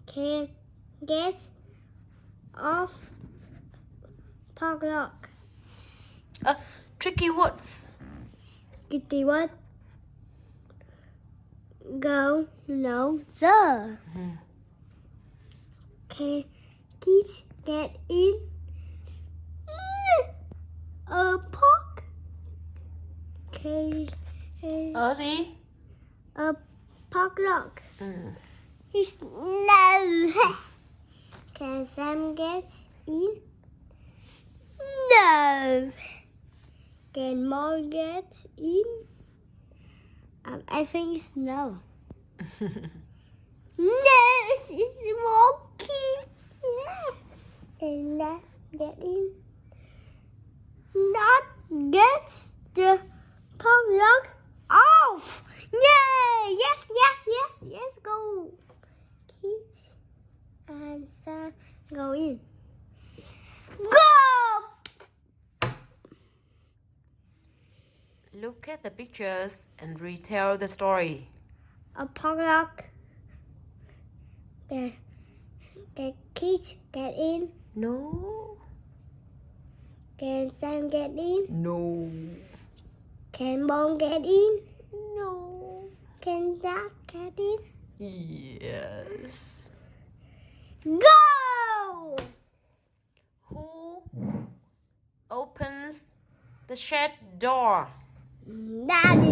Can get off padlock. Tricky words. Kitty what? Go no the. Can kids get in a park? Can Ở gì? a padlock? Ừ. It's no. Can Sam get in? No. Can Mom get in? I think it's no. No, it's walking. Yeah. And not get in. Not get the padlock off. Yay! Yes, go. Kids and Sam go in. Go! Look at the pictures and retell the story. A padlock. The kids get in. No. Can Sam get in? No. Can Mom get in? No. Can Dad get in? Yes. Go! Who opens the shed door? Daddy.